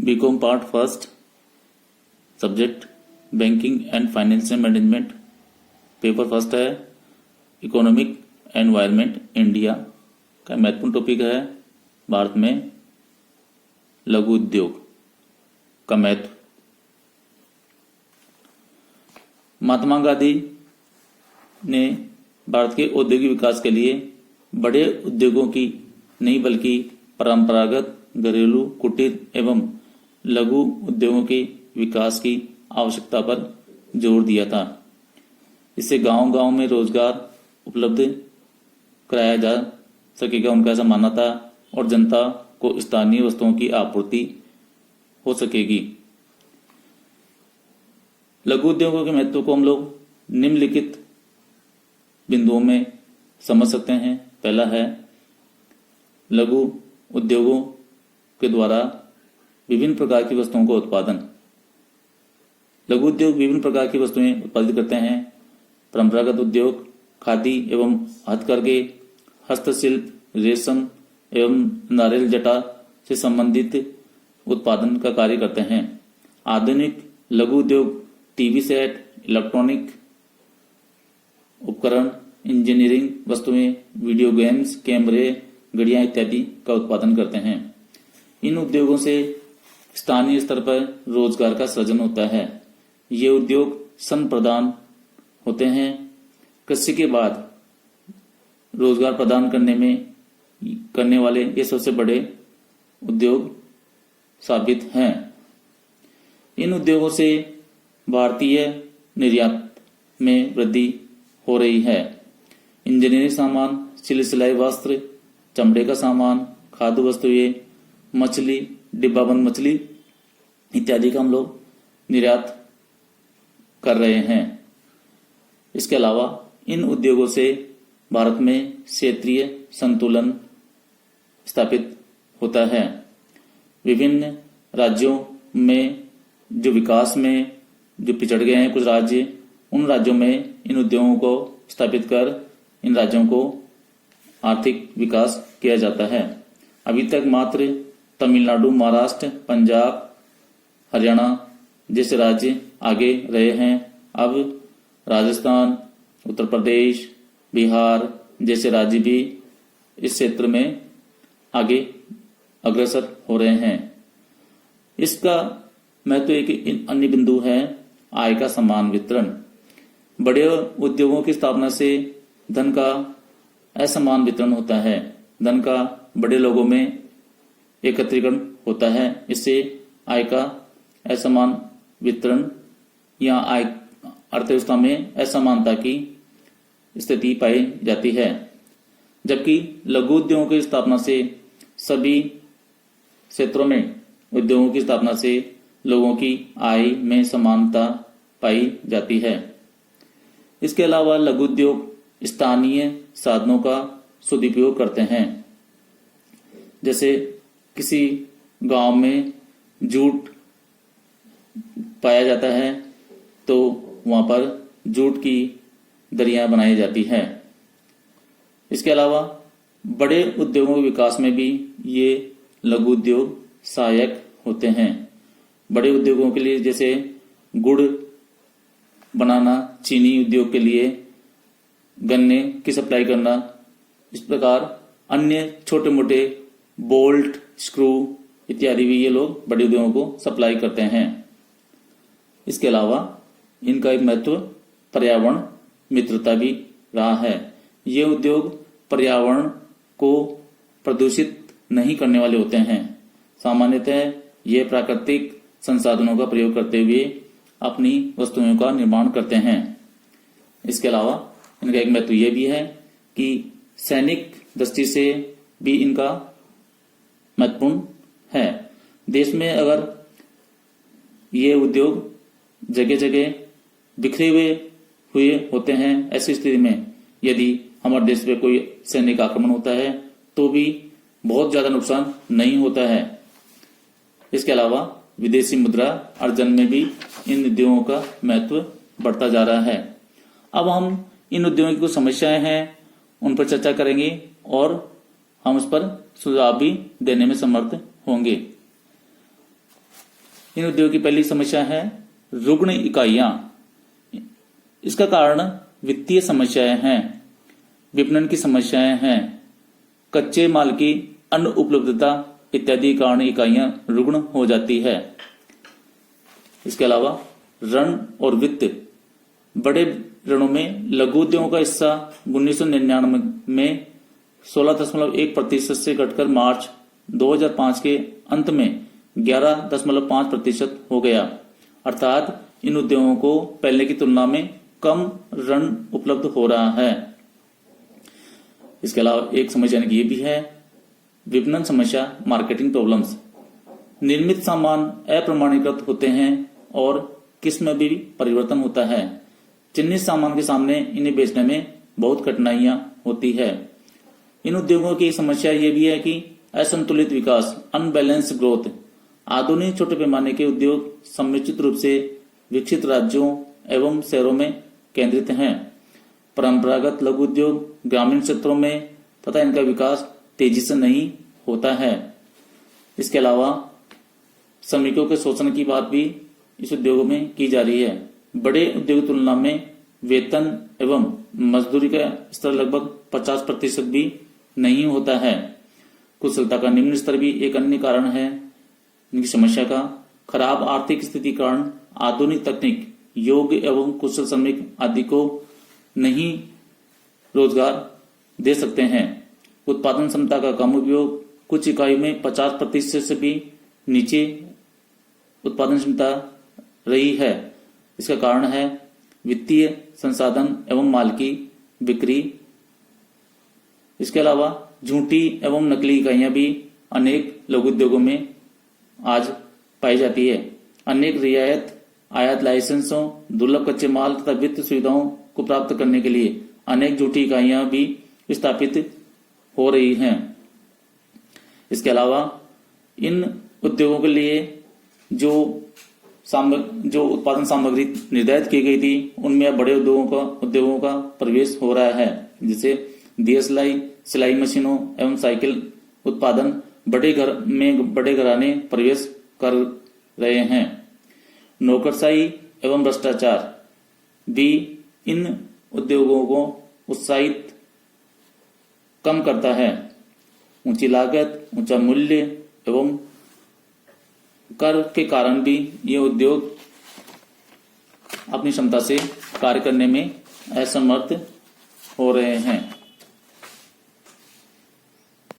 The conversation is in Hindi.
BCom part first, subject banking and financial management. Paper first है इकोनॉमिक एनवायरनमेंट इंडिया का। महत्वपूर्ण टॉपिक है भारत में लघु उद्योग का महत्व। महात्मा गांधी ने भारत के औद्योगिक विकास के लिए बड़े उद्योगों की नहीं बल्कि परंपरागत घरेलू कुटीर एवं लघु उद्योगों के विकास की आवश्यकता पर जोर दिया था। इससे गांव-गांव में रोजगार उपलब्ध कराया जा सकेगा, उनका ऐसा मानना था, और जनता को स्थानीय वस्तुओं की आपूर्ति हो सकेगी। लघु उद्योगों के महत्व को हम लोग निम्नलिखित बिंदुओं में समझ सकते हैं। पहला है लघु उद्योगों के द्वारा विभिन्न प्रकार की वस्तुओं का उत्पादन। लघु उद्योग विभिन्न प्रकार की वस्तुएं उत्पादित करते हैं। परंपरागत उद्योग खादी एवं हथकरघे, हस्तशिल्प, रेशम एवं नारियल जटा से संबंधित उत्पादन का कार्य करते हैं। आधुनिक लघु उद्योग टीवी सेट, इलेक्ट्रॉनिक उपकरण, इंजीनियरिंग वस्तुएं, वीडियो गेम्स, कैमरे, घड़ियां इत्यादि का उत्पादन करते हैं। इन उद्योगों से स्थानीय स्तर पर रोजगार का सृजन होता है। ये उद्योग श्रम प्रदान होते हैं। कृषि के बाद रोजगार प्रदान करने वाले ये सबसे बड़े उद्योग साबित हैं। इन उद्योगों से भारतीय निर्यात में वृद्धि हो रही है। इंजीनियरिंग सामान, सिलाई वस्त्र, चमड़े का सामान, खाद्य वस्तुएं, मछली, डिब्बाबंद मछली इत्यादि का हम लोग निर्यात कर रहे हैं। इसके अलावा इन उद्योगों से भारत में क्षेत्रीय संतुलन स्थापित होता है। विभिन्न राज्यों में जो विकास में जो पिछड़ गए हैं कुछ राज्य, उन राज्यों में इन उद्योगों को स्थापित कर इन राज्यों को आर्थिक विकास किया जाता है। अभी तक मात्र तमिलनाडु, महाराष्ट्र, पंजाब, हरियाणा जैसे राज्य आगे रहे हैं। अब राजस्थान, उत्तर प्रदेश, बिहार जैसे राज्य भी इस क्षेत्र में आगे अग्रसर हो रहे हैं। इसका महत्व एक अन्य बिंदु है आय का समान वितरण। बड़े उद्योगों की स्थापना से धन का असमान वितरण होता है। धन का बड़े लोगों में एकत्रीकरण होता है। इससे आय का असमान वितरण या आय अर्थव्यवस्था में असमानता की स्थिति पाई जाती है। जबकि लघु उद्योगों की स्थापना से सभी क्षेत्रों में उद्योगों की स्थापना से लोगों की आय में समानता पाई जाती है। इसके अलावा लघु उद्योग स्थानीय साधनों का सदुपयोग करते हैं। जैसे किसी गांव में जूट पाया जाता है तो वहां पर जूट की दरियां बनाई जाती है। इसके अलावा बड़े उद्योगों के विकास में भी ये लघु उद्योग सहायक होते हैं। बड़े उद्योगों के लिए जैसे गुड़ बनाना, चीनी उद्योग के लिए गन्ने की सप्लाई करना, इस प्रकार अन्य छोटे मोटे बोल्ट, स्क्रू इत्यादि भी ये लोग बड़े उद्योगों को सप्लाई करते हैं। इसके अलावा इनका एक महत्व पर्यावरण मित्रता भी रहा है। ये उद्योग पर्यावरण को प्रदूषित नहीं करने वाले होते हैं। सामान्यतः ये प्राकृतिक संसाधनों का प्रयोग करते हुए अपनी वस्तुओं का निर्माण करते हैं। इसके अलावा इनका एक महत्व यह भी है कि सैनिक दृष्टि से भी इनका महत्वपूर्ण है। देश में अगर ये उद्योग जगह जगह बिखरे हुए होते हैं, ऐसी स्थिति में यदि हमारे देश पे कोई सैनिक आक्रमण होता है तो भी बहुत ज्यादा नुकसान नहीं होता है। इसके अलावा विदेशी मुद्रा अर्जन में भी इन उद्योगों का महत्व बढ़ता जा रहा है। अब हम इन उद्योगों की कुछ समस्याएं हैं उन पर चर्चा करेंगे और हम उस पर सुझाव भी देने में समर्थ होंगे। इन उद्योगों की पहली समस्या है रुग्ण इकाइयां। इसका कारण वित्तीय समस्याएं हैं, विपणन की समस्याएं हैं, कच्चे माल की अनुपलब्धता इत्यादि कारण इकाइयां रुग्ण हो जाती है। इसके अलावा ऋण और वित्त। बड़े ऋणों में लघु उद्योगों का हिस्सा 1999 में 16.1% से घटकर मार्च 2005 के अंत में 11.5% हो गया। अर्थात इन उद्योगों को पहले की तुलना में कम ऋण उपलब्ध हो रहा है। इसके अलावा एक समस्या ये भी है विपणन समस्या, मार्केटिंग प्रॉब्लम्स। निर्मित सामान अप्रमाणीकृत होते हैं और किस्म में भी परिवर्तन होता है। चिन्हित सामान के सामने इन्हें बेचने में बहुत कठिनाइयां होती है। इन उद्योगों की समस्या ये भी है कि असंतुलित विकास, अनबैलेंस ग्रोथ। आधुनिक छोटे पैमाने के उद्योग समुचित रूप से विकसित राज्यों एवं शहरों में केंद्रित हैं। परंपरागत लघु उद्योग ग्रामीण क्षेत्रों में तथा इनका विकास तेजी से नहीं होता है। इसके अलावा श्रमिकों के शोषण की बात भी इस उद्योगों में की जा रही है। बड़े उद्योग की तुलना में वेतन एवं मजदूरी का स्तर लगभग 50% भी नहीं होता है। कुशलता का निम्न स्तर भी एक अन्य कारण है इनकी समस्या का। खराब आर्थिक स्थिति कारण आधुनिक तकनीक, योग्य एवं कुशल श्रमिक आदि को नहीं रोजगार दे सकते हैं। उत्पादन क्षमता का कम उपयोग। कुछ इकाई में 50% से भी नीचे उत्पादन क्षमता रही है। इसका कारण है वित्तीय संसाधन एवं माल की बिक्री। इसके अलावा झूठी एवं नकली इकाइयां भी अनेक लघु उद्योगों में आज पाई जाती है। अनेक रियायत, आयात लाइसेंसों, दुर्लभ कच्चे माल तथा वित्त सुविधाओं को प्राप्त करने के लिए अनेक झूठी इकाइयां भी स्थापित हो रही हैं। इसके अलावा इन उद्योगों के लिए जो उत्पादन सामग्री निर्धारित की गई थी उनमें अब बड़े उद्योगों का प्रवेश हो रहा है। जैसे दिया सिलाई मशीनों एवं साइकिल उत्पादन बड़े घराने प्रवेश कर रहे हैं। नौकरशाही एवं भ्रष्टाचार भी इन उद्योगों को उत्साहित कम करता है। ऊंची लागत, ऊंचा मूल्य एवं कर के कारण भी ये उद्योग अपनी क्षमता से कार्य करने में असमर्थ हो रहे हैं।